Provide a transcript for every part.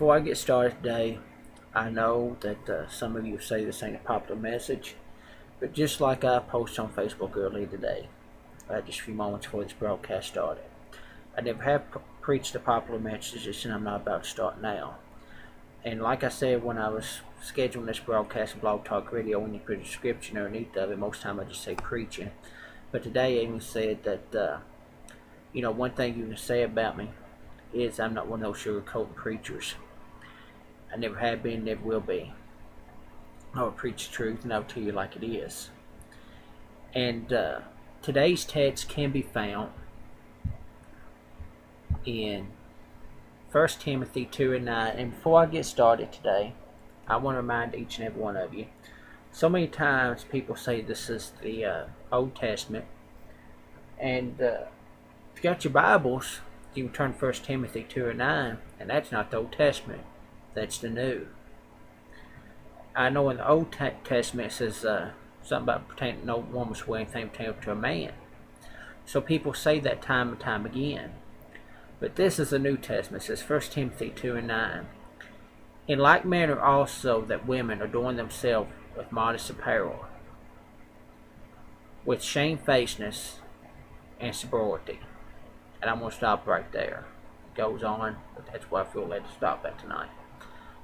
Before I get started today, I know that some of you say this ain't a popular message, but just like I posted on Facebook earlier today, just a few moments before this broadcast started, I never have preached a popular message, and I'm not about to start now. And like I said when I was scheduling this broadcast on Blog Talk Radio, when you put a description underneath of it, most of the time I just say preaching. But today I even said that, one thing you can say about me is I'm not one of those sugarcoating preachers. I never have been, never will be. I will preach the truth and I'll tell you like it is. And today's text can be found in 1 Timothy 2 and 9. And before I get started today, I want to remind each and every one of you, so many times people say this is the Old Testament. And if you got your Bibles, you can turn to 1 Timothy 2 and 9, and that's not the Old Testament. That's the New. I know in the Old Testament it says something about pertaining to no woman's wear anything pertaining to a man. So people say that time and time again. But this is the New Testament. It says 1 Timothy 2 and 9. In like manner also that women adorn themselves with modest apparel, with shamefacedness and sobriety. And I'm going to stop right there. It goes on, but that's why I feel led to stop at tonight.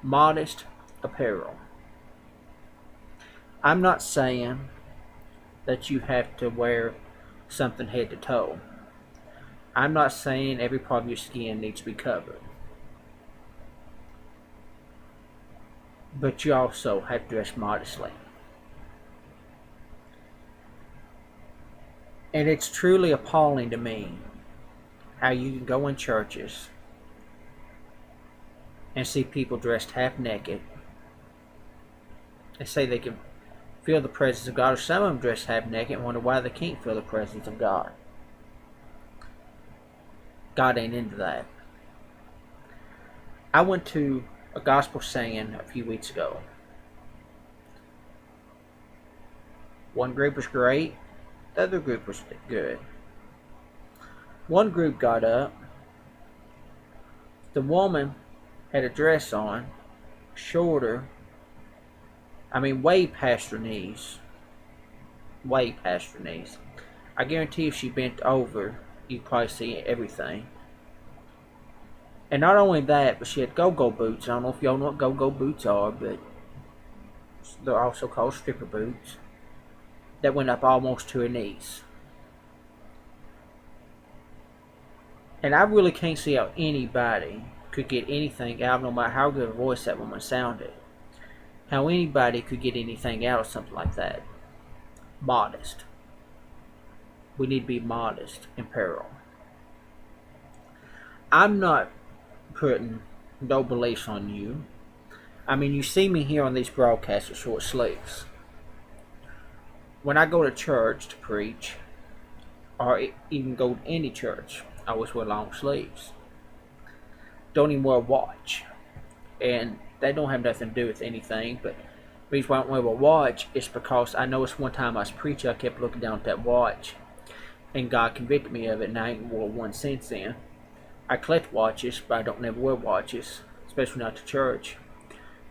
Modest apparel. I'm not saying that you have to wear something head to toe. I'm not saying every part of your skin needs to be covered. But you also have to dress modestly. And it's truly appalling to me how you can go in churches and see people dressed half naked and say they can feel the presence of God, or some of them dressed half naked and wonder why they can't feel the presence of God. God ain't into that. I went to a gospel singing a few weeks ago. One group was great, the other group was good. One group got up. The woman had a dress on, shorter, way past her knees. Way past her knees. I guarantee if she bent over, you'd probably see everything. And not only that, but she had go-go boots. I don't know if y'all know what go-go boots are, but they're also called stripper boots, that went up almost to her knees. And I really can't see how anybody could get anything out, no matter how good a voice that woman sounded. How anybody could get anything out of something like that. Modest. We need to be modest in apparel. I'm not putting no beliefs on you. You see me here on these broadcasts with short sleeves. When I go to church to preach, or even go to any church, I always wear long sleeves. Don't even wear a watch. And that don't have nothing to do with anything, but the reason why I don't wear a watch is because I noticed one time I was preaching, I kept looking down at that watch, and God convicted me of it, and I ain't wore one since then. I collect watches, but I don't never wear watches, especially not to church,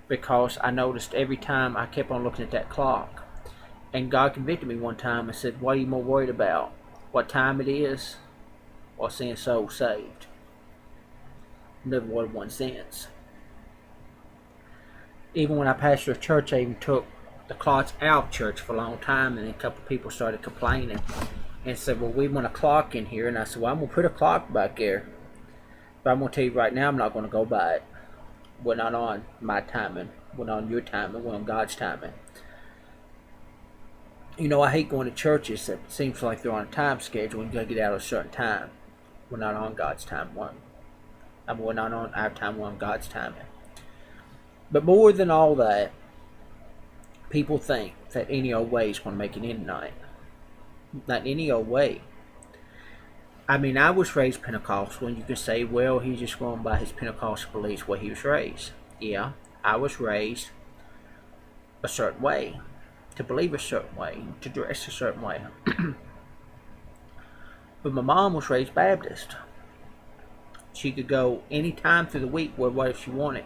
because I noticed every time I kept on looking at that clock. And God convicted me one time and said, what are you more worried about? What time it is? Or seeing souls saved? Never worried one since. Even when I pastored a church, I even took the clocks out of church for a long time, and then a couple of people started complaining and said, well, we want a clock in here. And I said, well, I'm going to put a clock back there, but I'm going to tell you right now, I'm not going to go by it. We're not on my timing. We're not on your timing. We're on God's timing. I hate going to churches that seems like they're on a time schedule and you got to get out at a certain time. We're not on God's time. We're not on our time. We're on God's timing. But more than all that, people think that any old way is going to make it in tonight. Not any old way. I was raised Pentecostal, and you can say, well, he's just going by his Pentecostal beliefs where he was raised. Yeah, I was raised a certain way, to believe a certain way, to dress a certain way. But my mom was raised Baptist. She could go any time through the week with what she wanted.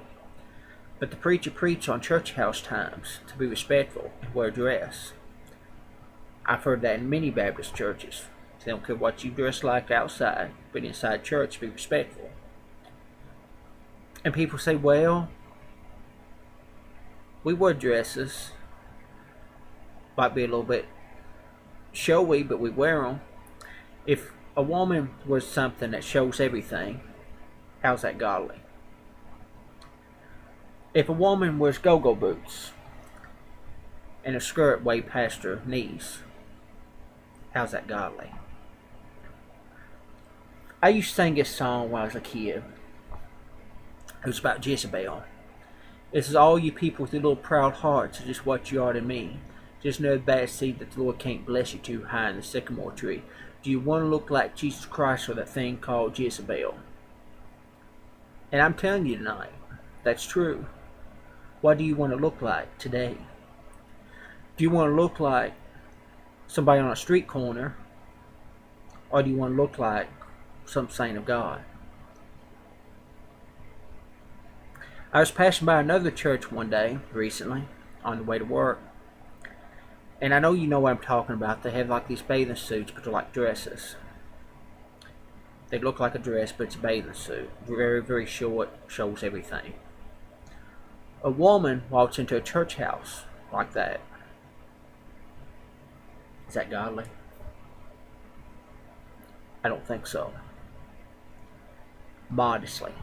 But the preacher preached on church house times to be respectful and wear a dress. I've heard that in many Baptist churches. They don't care what you dress like outside, but inside church, be respectful. And people say, well, we wear dresses. Might be a little bit showy, but we wear them. If a woman wears something that shows everything, how's that godly? If a woman wears go-go boots and a skirt way past her knees, how's that godly? I used to sing a song when I was a kid. It was about Jezebel. It says, all you people with your little proud hearts are just what you are to me. Just know the bad seed that the Lord can't bless you too high in the sycamore tree. Do you want to look like Jesus Christ or that thing called Jezebel? And I'm telling you tonight, that's true. What do you want to look like today? Do you want to look like somebody on a street corner? Or do you want to look like some saint of God? I was passing by another church one day recently on the way to work. And I know you know what I'm talking about. They have like these bathing suits, but they're like dresses. They look like a dress, but it's a bathing suit. Very, very short, shows everything. A woman walks into a church house like that. Is that godly? I don't think so. Modestly.